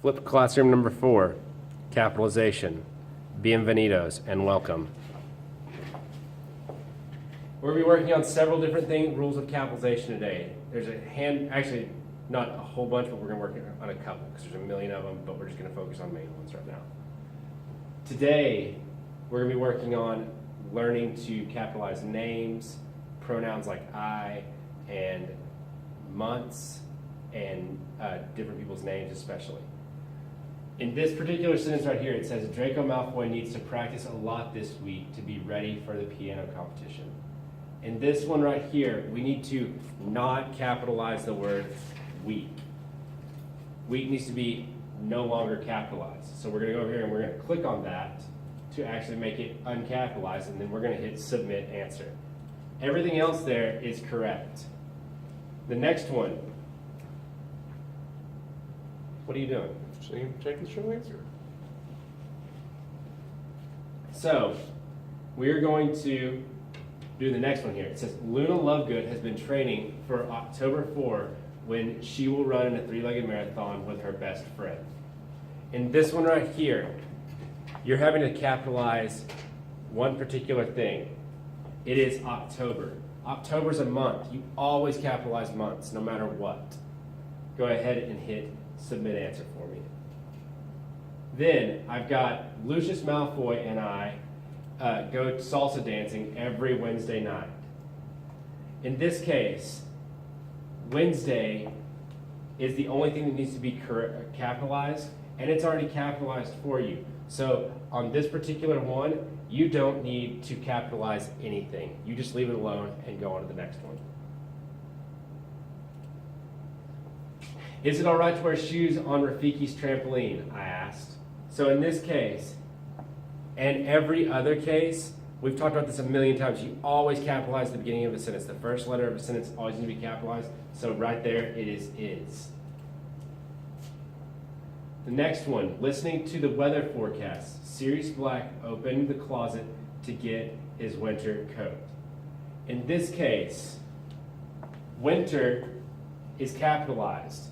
Flip classroom number 4, capitalization. Bienvenidos and welcome. We're going to be working on several different rules of capitalization today. There's actually not a whole bunch, but we're going to work on a couple because there's a million of them, but we're just going to focus on main ones right now. Today, we're going to be working on learning to capitalize names, pronouns like I, and months, and different people's names especially. In this particular sentence right here, it says Draco Malfoy needs to practice a lot this week to be ready for the piano competition. In this one right here, we need to not capitalize the word week. Week needs to be no longer capitalized. So we're going to go over here and we're going to click on that to actually make it uncapitalized, and then we're going to hit submit answer. Everything else there is correct. The next one. What are you doing? So you take the show answer. So we are going to do the next one here. It says Luna Lovegood has been training for October 4 when she will run in a 3-legged marathon with her best friend. In this one right here, you're having to capitalize one particular thing. It is October. October's a month. You always capitalize months, no matter what. Go ahead and hit submit answer for me. Then I've got Lucius Malfoy and I go salsa dancing every Wednesday night. In this case, Wednesday is the only thing that needs to be capitalized, and it's already capitalized for you. So on this particular one, you don't need to capitalize anything. You just leave it alone and go on to the next one. Is it all right to wear shoes on Rafiki's trampoline? I asked. So in this case, and every other case, we've talked about this a million times, you always capitalize the beginning of a sentence. The first letter of a sentence always needs to be capitalized. So right there, it is. The next one, listening to the weather forecast. Sirius Black opened the closet to get his winter coat. In this case, winter is capitalized.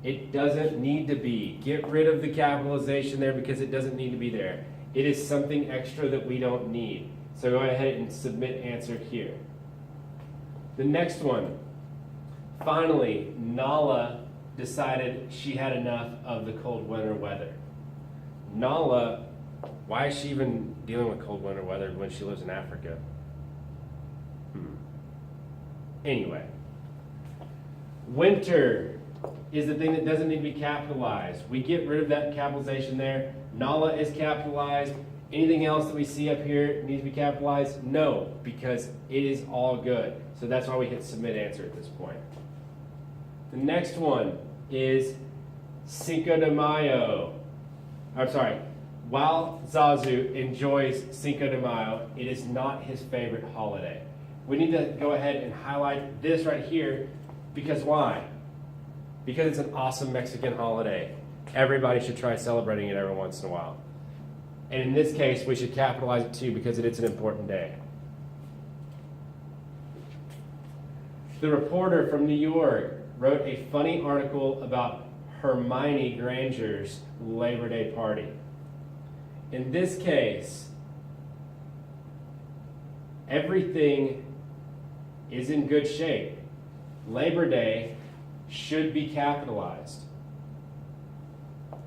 It doesn't need to be. Get rid of the capitalization there because it doesn't need to be there. It is something extra that we don't need. So go ahead and submit answer here. The next one. Finally, Nala decided she had enough of the cold winter weather. Nala, why is she even dealing with cold winter weather when she lives in Africa? Anyway, winter is the thing that doesn't need to be capitalized. We get rid of that capitalization there. Nala is capitalized. Anything else that we see up here needs to be capitalized? No, because it is all good. So that's why we hit submit answer at this point. The next one is Cinco de Mayo. I'm sorry. While Zazu enjoys Cinco de Mayo, it is not his favorite holiday. We need to go ahead and highlight this right here because why? Because it's an awesome Mexican holiday. Everybody should try celebrating it every once in a while. And in this case, we should capitalize it too because it's an important day. The reporter from New York wrote a funny article about Hermione Granger's Labor Day party. In this case, everything is in good shape. Labor Day should be capitalized.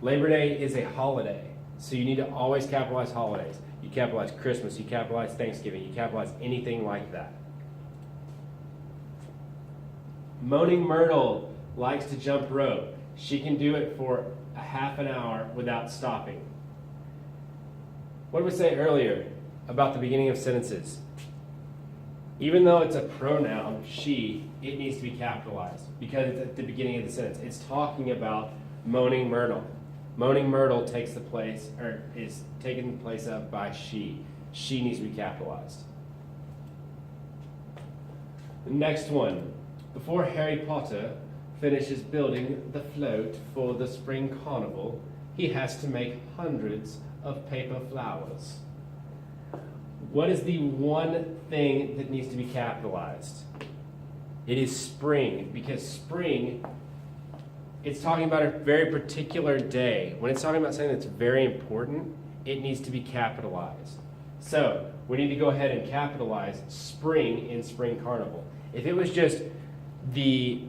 Labor Day is a holiday, so you need to always capitalize holidays. You capitalize Christmas, you capitalize Thanksgiving, you capitalize anything like that. Moaning Myrtle likes to jump rope. She can do it for a half an hour without stopping. What did we say earlier about the beginning of sentences? Even though it's a pronoun, she, it needs to be capitalized because it's at the beginning of the sentence. It's talking about Moaning Myrtle. Moaning Myrtle takes the place, or is taken the place of by she. She needs to be capitalized. The next one. Before Harry Potter finishes building the float for the spring carnival, he has to make hundreds of paper flowers. What is the one thing that needs to be capitalized? It is spring, because spring it's talking about a very particular day. When it's talking about something that's very important, it needs to be capitalized. So we need to go ahead and capitalize spring in Spring Carnival. If it was just the,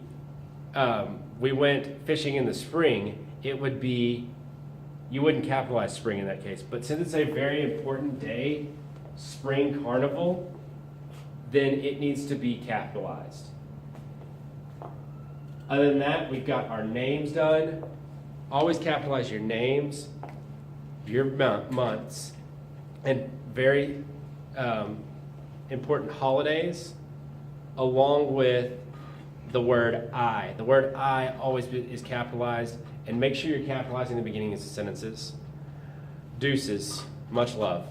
we went fishing in the spring, it would be, you wouldn't capitalize spring in that case. But since it's a very important day, Spring Carnival, then it needs to be capitalized. Other than that, we've got our names done. Always capitalize your names, your months, and very important holidays, along with the word I. The word I always is capitalized, and make sure you're capitalizing the beginning of the sentences. Deuces. Much love.